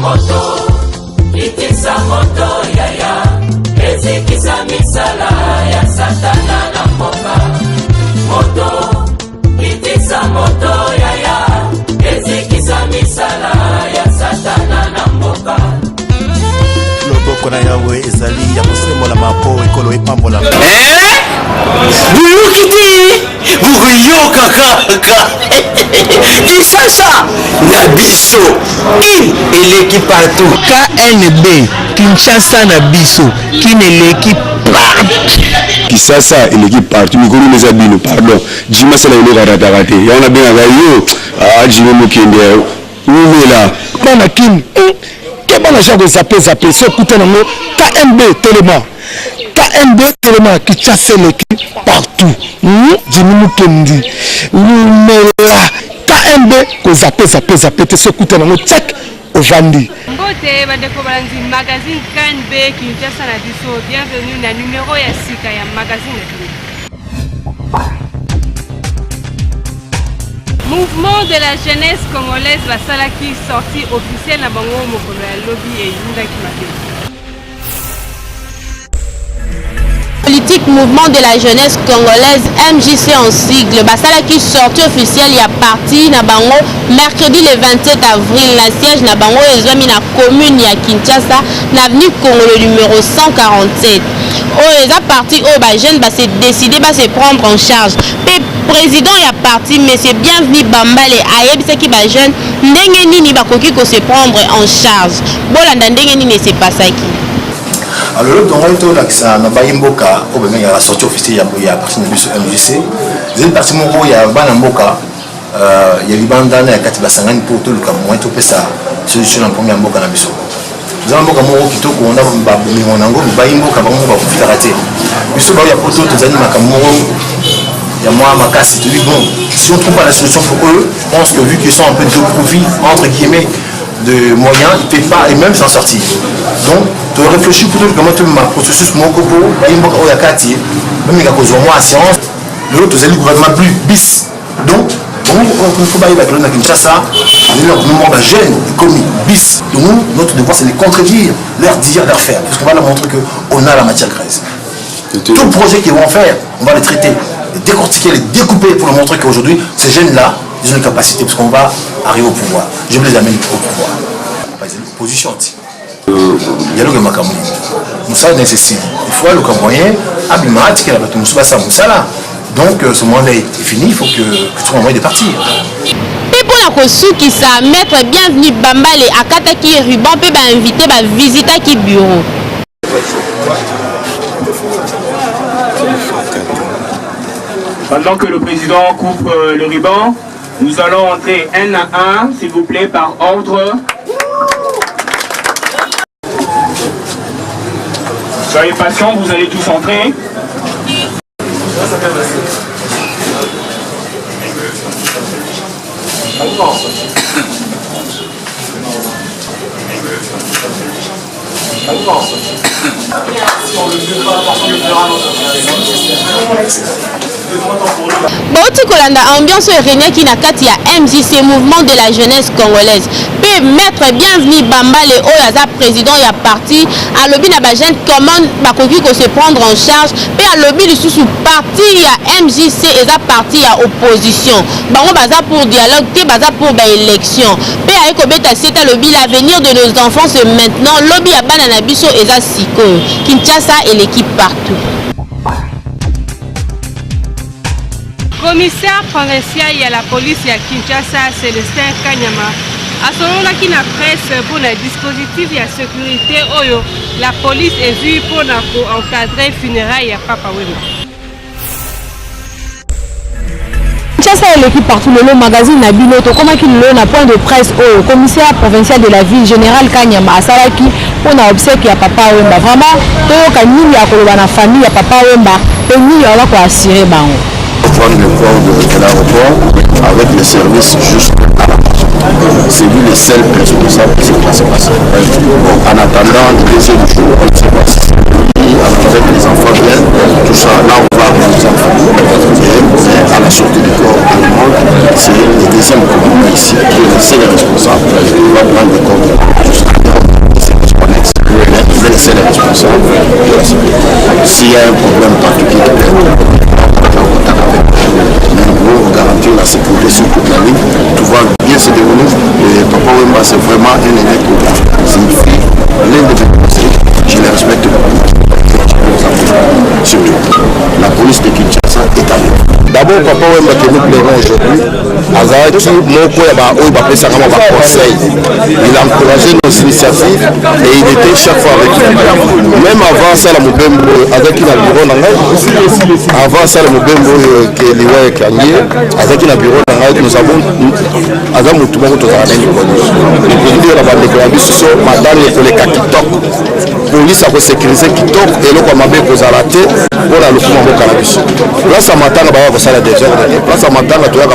moto, itisa moto yaya, ezikisa misala ya satana na mboka. Moto, itisa moto yaya, ezikisa misala ya satana na mboka. Loboko na Yahweh ezali ya kosembola mapo ekolo epambola. Buyukiti bukuyoka kaka Kinshasa na biso eleki partout. KNB Kinshasa na biso kineleki partout. Kinshasa eleki partout. Mikolo meza bino pardon. Jima sala ile ratataka te. Yana benga yo Jima mokende. Umela bana kim kebana jako zape so kutana mo KNB Téléma. KNB Téléma Kinshasa eleki partout. Jimi mukendi. Umela KNB ko zape te so kutana mo check ovandi. Mbote bandeko balanzi magazine KNB Kinshasa na biso. Bienvenue na numéro ya sika ya magazine. Mouvement de la jeunesse congolaise basalaki sortie officielle na bango mokolo ya lobby et yundaki mabe. Politique mouvement de la jeunesse congolaise MJC en sigle basalaki sortie officielle ya parti na bango mercredi le 27 avril na siège na bango ezwami na commune ya Kinshasa na avenue Congolo numéro 147. Eza parti ba jeune ba se décider ba se prendre en charge. Président ya parti monsieur Bienvenu Bambale ayebisaki ba jeune ndenge nini bakoki ko se prendre en charge. Bolanda ndenge nini se passaki. Alors le don to lakisa na bayimboka obenga ya sortie officielle ya parti na biso MJC. Zine parti moko ya bana mboka ya libanda na kati basangani pour tout le cameroun to pesa solution en première mboka na biso. Zamboka moko kitoko on a babumi monango bayimboka bango ba kufika raté. Biso ba ya poto tozani makamoro il y a moi ma casse, tu dis bon, si on ne trouve pas la solution pour eux, je pense que vu qu'ils sont un peu de profit, entre guillemets, de moyens, ils ne peuvent pas eux-mêmes s'en sortir. Donc, tu réfléchis plutôt comment tu m'as processus mon copo, même il y a cause de moi à science, l'autre, tu as le gouvernement plus bis. Donc, il ne faut pas y aller à Kinshasa, le nombre de jeunes commis bis. Donc, nous, notre devoir, c'est de les contredire, leur dire, leur faire. Parce qu'on va leur montrer qu'on a la matière graisse. Tout projet qu'ils vont faire, on va les traiter. Les décortiquer, les découper pour leur montrer qu'aujourd'hui, ces jeunes-là, ils ont les capacités parce qu'on va arriver au pouvoir. Je vais les amener au pouvoir. Position. Il y a le Makamou. Moussa nécessite. Il faut aller au moyen, habilement, qui est la bâton Moussa Moussa. Donc ce moment-là est fini, il faut que tu trouves un moyen de partir. Et pour la qui ça, maître Bienvenu Bambale à Kataki Ruban peut inviter à visiter qui bureau. Pendant que le président coupe le ruban, nous allons entrer un à un, s'il vous plaît, par ordre. Soyez patients, vous allez tous entrer. Bauti Kolanda ambiance régnait qui n'a qu'à MJC mouvement de la jeunesse congolaise. Puis maître Bienvenu Bambale Oyaza président y a parti à lobby na bagène comment bakoki ko se prendre en charge. Puis à lobby du sous parti à MJC et à parti à opposition. Bango baza pour dialogue, té baza pour ba élection. Puis à ekobeta c'est à lobby l'avenir de nos enfants c'est maintenant lobby à banana biso et à siko. Kinshasa et l'équipe partout. Commissaire provincial et à la police à Kinshasa, Célestin Kanyama, a selon la presse pour le dispositif de sécurité, la police est vue pour encadrer funérailles à Papa Wema. Kinshasa et l'équipe partout, le magazine a binoto, comment qu'il a point de presse au commissaire provincial de la ville, général Kanyama, à Salaki, pour un obsèque à Papa Wemba. Vraiment, tout le monde a la famille à Papa Wemba, et nous, on va assurer Bango. Prendre le port de l'aéroport avec les services juste à la porte. C'est lui le seul responsable de ce qui va se passer. Bon, en attendant le deuxième jour, on ne sait pas si avec les enfants viennent, tout ça, là on va avec les enfants. Et à la sortie du corps de monde, c'est le deuxième commandant ici qui est le seul responsable. Il va prendre le corps de tout ça. un honnête signifie l'un de mes conseils, je les respecte surtout. La police de Kinshasa est à nous. D'abord, papa Wemba que nous plairons aujourd'hui, Azaki Moko Yaba conseil. Il a encouragé nos initiatives et il était chaque fois avec nous. Même avant ça, la Mobembo, Azaki na bureau Nangai, avant ça, la Mobembo qui est lié Kanye, Azaki na bureau Nangai, nous avons Azam Mutumo Tozarane du police. Le président de la bande de Korabi, ce sont madame les collègues à TikTok. Police a sécurisé TikTok et le Kwamabe Kozarate pour la Lukuma Mokanabiso. Là, ça m'attend à ça la désordre. Là, ça m'attend à toi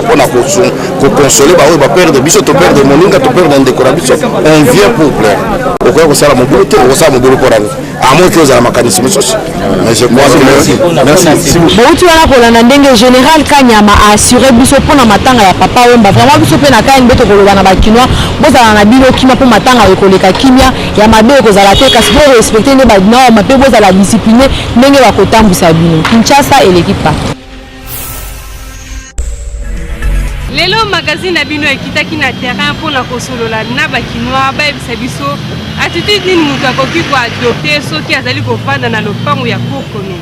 pour consoler, bah perdre biso, to perdre moninga, to perdre un décorabiso. On vient pour plaire. Pourquoi vous savez mon boulot, vous savez mon boulot pour aller. À moins que vous avez un mécanisme social. Mais je crois que merci. Bon, tu as la ndenge général Kanyama a assuré biso pour na matanga ya papa Wemba. Vraiment biso pe na kaine beto koloba na bakinois. Bozala na bino kima pour matanga ya koleka kimia ya mabe kozala te kasi pour respecter ne ba norme pe bozala discipliné ndenge ba kotambusa bino. Kinshasa et l'équipe. Lelo magazine na bino ekitaki na terrain pour la kosolola na bakinois bayebisa biso attitude nini mutu akoki koadopte soki azali kovanda na lopango ya cour commune.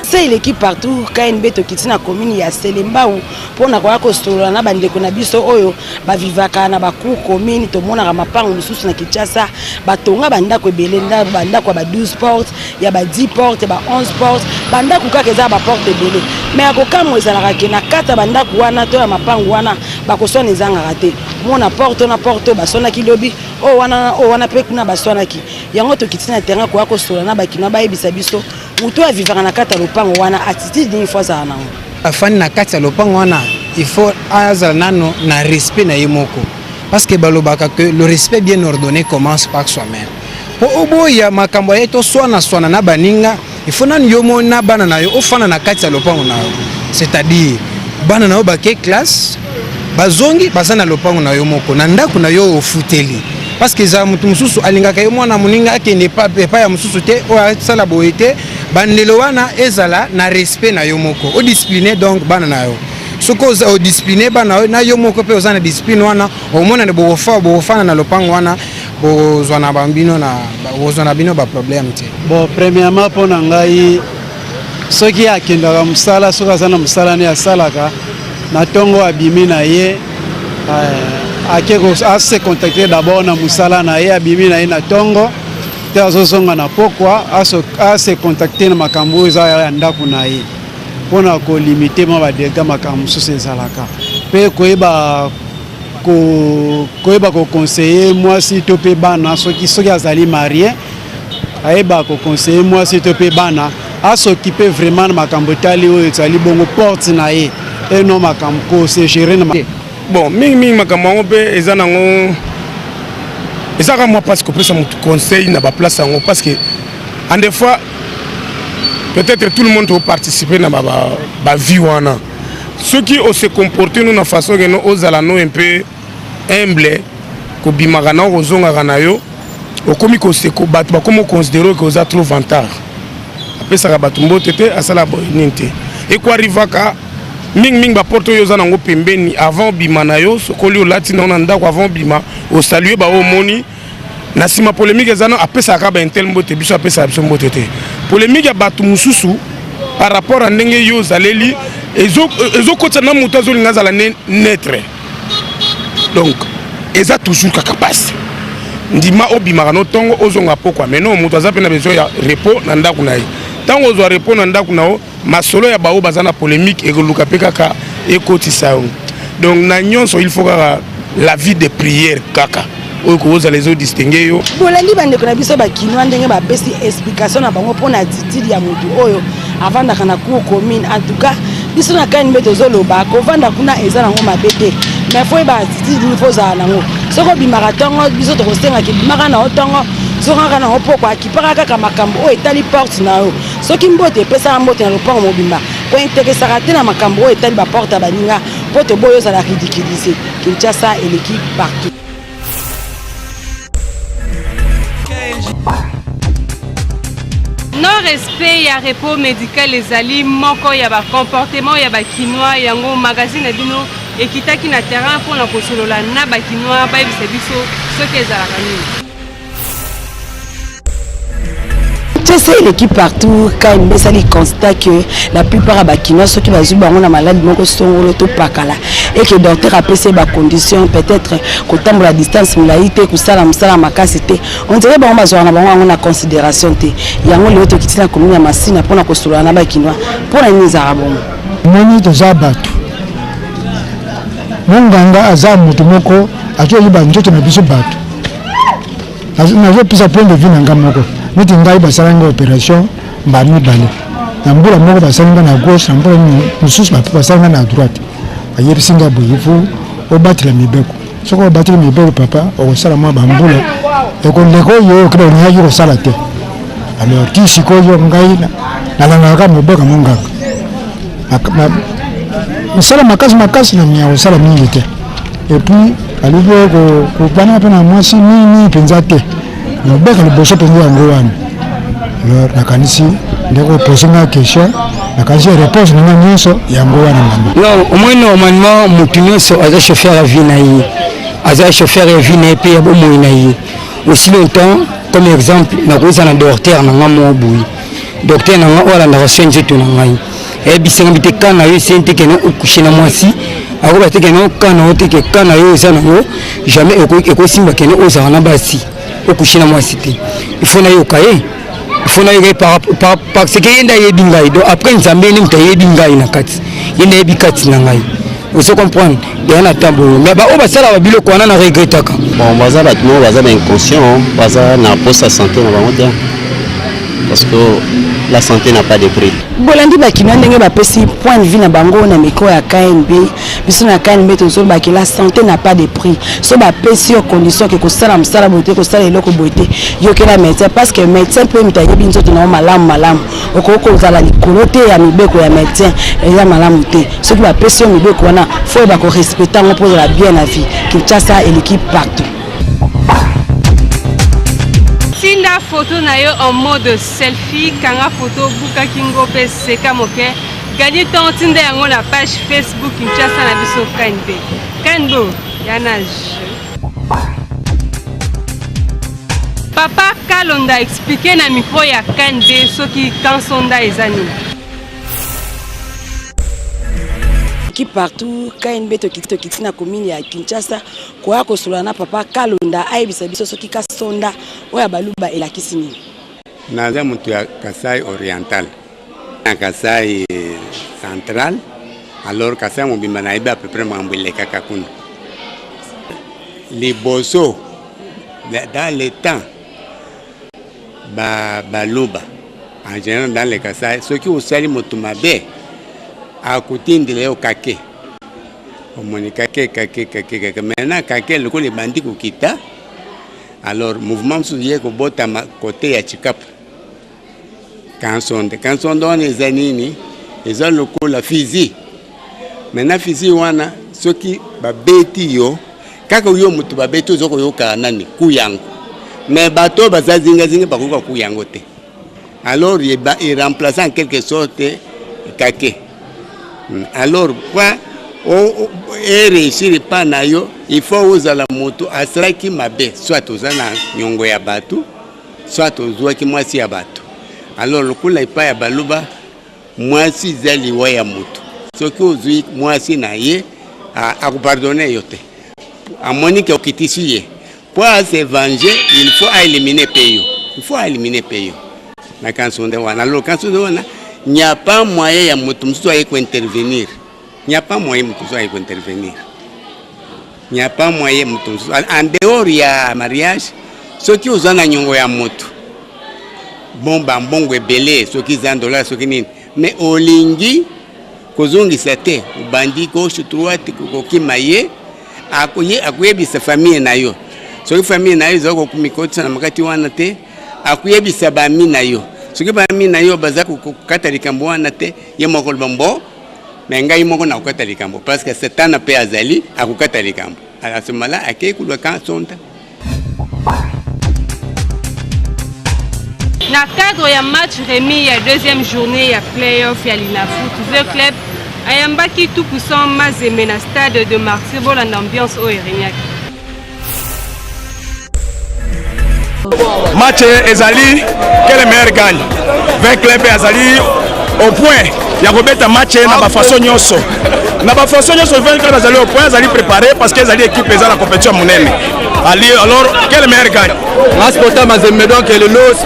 C'est l'équipe partout KNB tokiti na commune ya Selembao pona kwa kosolola na bandeko na biso oyo bavivaka na bacour commune tomona ka mapango mususu na Kinshasa batonga bandako ebelenda bandako ba 12 portes ya ba 10 portes ba 11 portes bandako kaka eza ba porte ebele mais akokamwa ezalaka ke na kata bandako wana to ya mapango wana bakosona ezanga te mona porte na porte basonaki lobi o wana pe kuna basonaki yango tokiti na terrain kwa kosolola na bakina bayebisa biso mutu avivaka na kata lopango wana attitude ni fois za nango afani na kati ya lopango wana il faut azala nano na respect na yemoko parce que balobaka que le respect bien ordonné commence par soi-même po oboya makambo yeto swana na baninga il faut nani yomo na bana na yo ofana na kati ya lopango na yo c'est-à-dire bana na yo bake classe bazongi basana lopango na yo moko na ndako na yo ofuteli parce que za mutu mususu alingaka yo mwana muninga akende pa ya mususu te o sala boyete bandelo wana ezala na respect na yo moko o discipliné donc bana na yo soko o discipliné bana na yo moko pe ozana discipline wana o mona ne bofana na lopango wana bozwana bambino na bozwana bino ba problème te. Bon, premièrement pour ngai soki akendaka musala soki azana musala ne asalaka na tongo abimi na ye a se contacter d'abord na musala na ye abimi na ye na tongo te azozonga na pokwa a se contacter na makambo eza ya ndako na ye mpona kolimite ma badega makambo mosusu ezalaka mpe koyeba koconseiller mwasi to mpe bana soki azali marie ayeba koconseiller mwasi to mpe bana asokipe vraiment na makambo etali oyo ezali bongo porte na ye eno makambo kosegere na bon mingi makambo yango mpe eza nango ezaka mwa mpasi kopesa motu conseil na baplace yango parce que en des fois peut-être tout le monde peut participer na bavie wana soki ose comporte no na façon ke no ozala no un peu humble kobimaka na kozongaka na yo okomi koseko bato bakomi oconsidere ke oza trop vantard apesaka bato mbote te asala boyini te ekoarrivaka mingi baporte oyo oza nango pembeni avant obima na yo sokoli olati nango na ndako avant obima osalue baomoni na nsima polémique eza no apesaka baintel mbote biso apesaka biso mbote te polémique ya bato mosusu par rapport à ndenge yo ozaleli ezokotisa na moto azolinga azala netre donc eza toujours kaka pasi ndima obimaka no ntongo ozonga pokwa mais non moto aza mpe na besoin ya repos na ndako na ye ntango ozwa repos na ndako na yo masolo ya bao baza na polémique ekoluka mpe kaka ekotisa yo donc na nyonso il faut kaka la vie de prière kaka oyo kozala ezodistingue yo bolandi bandeko na biso bakinois ndenge bapesi explication na bango mpona attitude ya motu oyo avandaka na cour commune en tout cas biso na kani mpe tozoloba kovanda kuna eza nango mabe te mais fo yeba attitude nini fo ozala nango soki obimaka ntongo biso tokosengaki bimaka na yo ntongo zokaka nango poko akipaka kaka makambo oyo etali porte na yo soki mbote epesaka mbote na lopango mobimba po interesaka te na makambo oyo etali baporte ya baninga mpo toboyo ozala ridiculise. Kinshasa eleki partout. Non respect ya repos médical ezali moko ya ba comportement ya ba kinois yango magazine bino ekitaki na terrain mpona kosolola na bakinois bayebisa biso soki ezalaka nini. C'est l'équipe partout quand il ça les constate que la plupart à Bakinois ceux qui va jouer on a malade donc sont tout pakala et que docteur a passé ba condition peut-être qu'au temps la distance mulaité que ça la makasité on dirait bon bazwa na bango on a considération té yango le auto qui tient commune ya masina pour na kosolola na Bakinois pour na niza bon moni to za batu monganga aza mutu moko acho yiba njoto na biso batu na pisa point de vue nanga moko niti ngai basalanga opération mbami bale na mbula moko basalanga na gauche na mbula mosusu basalanga na droite bayebisinga boye fu obatela mibeko soko obatela mibeko papa okosala mwa bambula ekondeko yo okeba onyaki kosala te alors ti sikoyo ngai nalangaka mibeko monganga misala makasi na miya kosala mingi te epuis aluki kobana mpe na mwasi nini mpenza te nobeka liboso mpenza yango wana alors nakanisi ndeko posinga question nakanisi réponse nanga nyonso yango wana mama non au moins normalement motu nyonso aza chauffeur ya vie na ye aza chauffeur ya vie na ye mpe ya bomoi na ye aussi longtemps comme exemple nakoza na docteur nanga mo boyi docteur nanga oyo alandaka so nzeto na ngai eyebisinga mpe te ka na yo ese nte kene okushe na mwasi akoba te kene okana yo te ke ka na yo eza na yo jamais ekosimba kene ozala na basi okushi na mwasi te il faut nayoka ye il faut nayoka par ce que ye nda yebi ngai donc après nzambe ene mutu ayebi ngai na kati ye nda yebi kati na ngai ozo comprendre deya na ntambo oyo mais baoyo basalaka biloko wana na regretaka bon baza bato moko baza bainconscient baza na posa santé na bango te parce que la santé n'a pas de prix. Bolandi bakina ndenge bapesi point de vue na bango na miko ya KNB biso na KNB tozo ba que la santé n'a pas de prix. So bapesi aux conditions que kosala msala bote kosala eloko bote yo ke la médecin parce que médecin peut mitaye binzo tona malamu okoko zala likolo te ya mibeko ya médecin ya malamu te. So bapesi mibeko wana faut ba ko respecter on pour la bien la vie. Kinshasa et l'équipe partout. Tinda photo na yo en mode selfie kanga photo buka kingo pe seka moke gagner ton tinda yango na page Facebook Kinshasa na biso KNB Kando yanage Papa Kalonda expliquer na micro ya KNB soki kansonda ezani qui partout KNB tokiti na commune ya Kinshasa kwa kosola na Papa Kalonda ayebisa biso soki kasonda oya baluba elakisi nini naza mutu ya Kasai oriental na Kasai central alors Kasai mobimba na iba à peu près mwambwele kaka kuna liboso dans le temps baluba en général dans le Kasai soki osali mutu mabe akutindile yo kake omoni kake maintenant kake loko le bandi kokita alors mouvement souye ko bota côté ya Chikapu kansonde on eza nini eza loko la fizi maintenant fizi wana soki babeti yo kaka yo mutu babeti zoko yo kanani kuyango mais bato bazazinga bakoka kuyango te alors il remplace en quelque sorte kake. Alors, quoi, et réussir pas na yo, il faut oser la moto, à cela qui m'a bé, soit aux ana nyongo ya batu, soit aux oies qui moi si ya batu. Alors, le coup là, pas ya baluba, moi si zali wa ya moto. Ce que aux oies, moi si na ye, à vous pardonner yote. À Monique au kitisuye. Pour se venger, il faut éliminer payo. Il faut éliminer payo. La canson de wana, alors canson de wana. Il n'y a pas moyen ya moto msusu aiko intervenir. Il n'y a pas moyen moto msusu aiko intervenir. Il n'y a pas moyen moto msusu. En dehors ya mariage, ceux qui ont na nyongo ya moto. Bon bambongo ebele, ceux qui ont $, ceux qui nini. Mais olingi kozongi sate, ubandi gauche droite kokima ye, akuyebisa famille na yo. Ceux qui famille na yo zoko kumikotsa na makati wana te, akuyebisa bami na yo. Ce qui va mina yo baza kukata likambo wana te ye moko bombo mais ngai moko na kukata likambo parce que c'est un peu azali akukata likambo à ce moment-là akei kulwa kan sonta na cadre ya match remis ya deuxième journée ya playoff ya Linafoot the club ayambaki tout poussant Mazembe na stade de Marseille bola ambiance au Erignac. Match ezali quel est meilleur gagne 20 clubs ezali au point ya kobeta match na ba façon nyonso 20 clubs ezali au point ezali préparé parce que ezali équipe eza la compétition monene alors quel est meilleur gagne transporteur Mazembe donc le los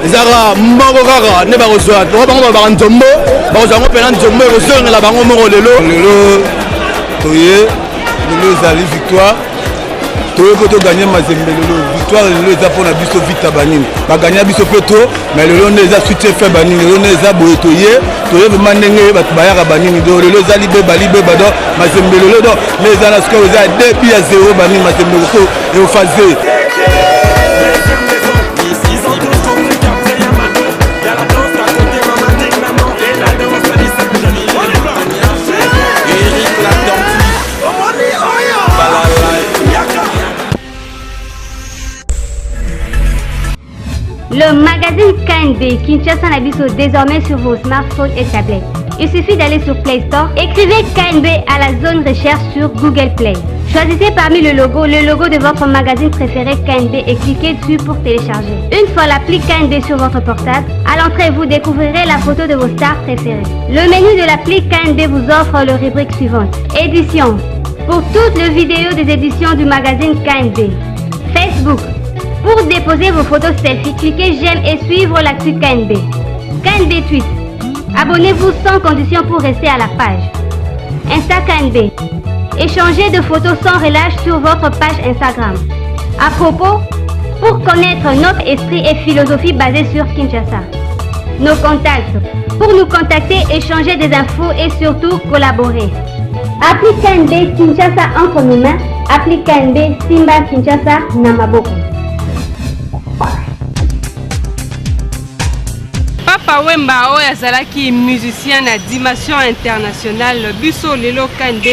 ezara mbongo kaka ne ba kozwa bango ba nzombo ba kozwa pena nzombo kozonga la bango moko lelo toye lelo ezali victoire toye ko to gagner Mazembe lelo victoire lelo eza pona biso vita banini ba gagner biso peto mais lelo ne eza suite fait banini lelo ne eza boye toye vraiment ndenge ba bayaka banini do lelo eza libe bado Mazembe lelo do ne eza na score eza 2-0 banini Mazembe ko e fazer. Le magazine KNB Kinshasa Nabiso désormais sur vos smartphones et tablettes. Il suffit d'aller sur Play Store, écrivez KNB à la zone recherche sur Google Play. Choisissez parmi le logo de votre magazine préféré KNB et cliquez dessus pour télécharger. Une fois l'appli KNB sur votre portable, à l'entrée vous découvrirez la photo de vos stars préférées. Le menu de l'appli KNB vous offre le rubrique suivante. Éditions. Pour toutes les vidéos des éditions du magazine KNB. Facebook. Pour déposer vos photos selfie, cliquez j'aime et suivre l'actu KNB. KNB Tweet. Abonnez-vous sans condition pour rester à la page. Insta KNB. Échangez de photos sans relâche sur votre page Instagram. À propos, pour connaître notre esprit et philosophie basée sur Kinshasa. Nos contacts. Pour nous contacter, échanger des infos et surtout collaborer. Appli KNB Kinshasa entre nos mains. Appli KNB Simba Kinshasa Namaboko. Papa Wemba oyo azalaki musicien na dimension internationale biso lelo KNB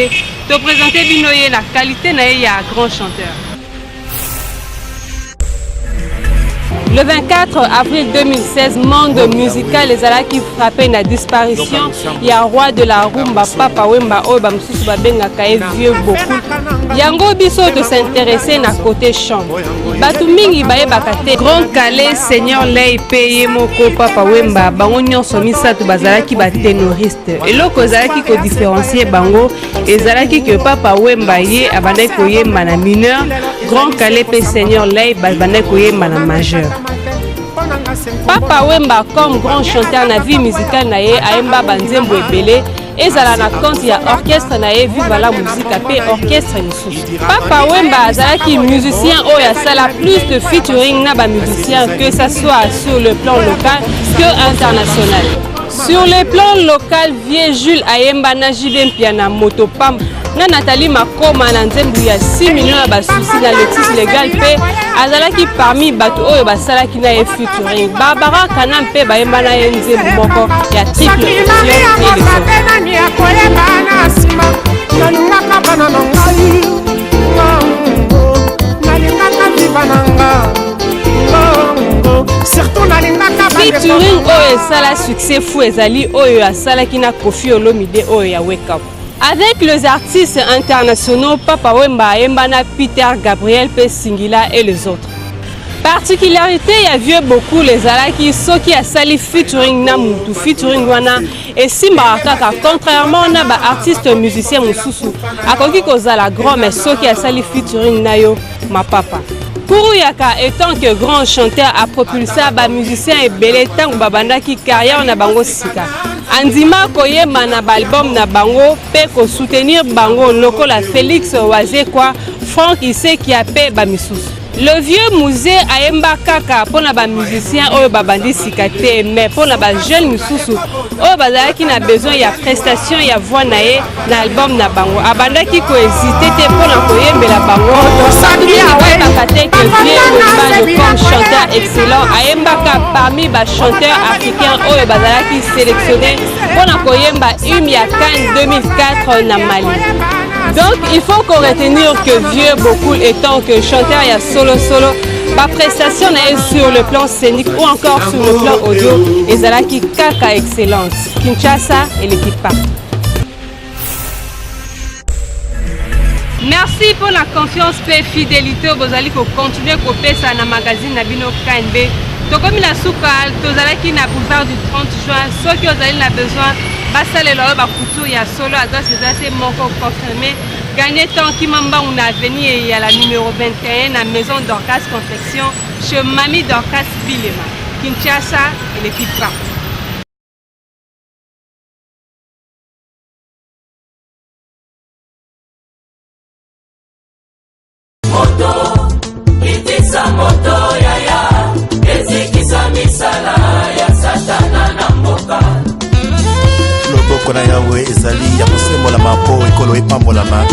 te présenter bino ye la qualité na ye ya grand chanteur. Le 24 avril 2016, monde musical ezalaki frappé na disparition ya roi de la rumba Papa Wemba oyo bamususu babengaka ye vieux beaucoup. Yango biso de s'intéresser na côté chant. Batu mingi bayebaka te Grand Calais Seigneur Lay peye moko Papa Wemba bango nyonso misato bazalaki ba ténoriste. Eloko ezalaki ko différencier bango ezalaki que Papa Wemba ye abandaki koyemba na mineur, Grand Calais pe Seigneur Lay babandaki koyemba na majeur. Papa Wemba comme grand chanteur na vie musicale na ye aemba banzembo ebele ezala na compte ya orchestre na ye Viva la musique pe orchestre lisusu. Papa Wemba azalaki musicien oyo asala plus de featuring na ba musiciens que ça soit sur le plan local que international. Sur le plan local, Vieux Jules ayemba na Jibem Piana Motopam na Nathalie Makoma na nzembu ya 6 millions ya basusi na Letis Legal pe azalaki parmi bato oyo basalaki na ye featuring. Barbara Kanam pe bayemba na ye nzembu moko ya triple featuring oyo esala succès fou ezali oyo asalaki na Koffi Olomide oyo ya Wake Up. Avec les artistes internationaux, Papa Wemba ayemba na Peter Gabriel pe Singila et les autres. Particularité ya vieux beaucoup les alaki soki asali featuring na mutu featuring wana et simba kaka contrairement na ba artiste musicien mususu akoki kozala grand mais soki asali featuring na yo ma papa. Kuruyaka étant que grand chanteur a propulsé ba musicien ebele tango babandaki carrière na bango sika. Andima koyema na album na bango pe ko soutenir bango lokola Félix Wazekwa, Franck Issé qui a pe ba misusu. Le vieux musée ayemba kaka pona ba musicien oyo babandi sika te mais pona ba jeune misusu oyo bazalaki na besoin ya prestation ya voix na ye na album na bango abandaki ko hésiter te pona koyembela bango sabili ayebaka te que vieux Wemba comme chanteur excellent ayembaka parmi ba chanteurs africains oyo bazalaki sélectionné pona koyemba hymne ya Cannes 2004 na Mali. Donc il faut qu'on retenir que vieux beaucoup étant que chanteur il y a solo ma prestation est sur le plan scénique ou encore sur le plan audio et Zalaki Kaka excellence Kinshasa et l'équipe. Merci pour la confiance et fidélité. Vous allez continuer à copier ça dans le magazine Nabino KNB. Donc comme il a soukal, vous allez qui n'a boulevard du 30 juin, ceux qui vous avez besoin, basta les lors ba couture ya solo adresse c'est mon confirmé. Gagner temps qui m'amba on a venu et à la numéro 21 à maison d'Orcas confection chez Mamie d'Orcas Bilema. Kinshasa et l'équipe Partout. Moto, itisa moto yaya, ezikisa misala ya satana na mboka. Loboko na yawe ezali ya kosembolama po ekolo epambolama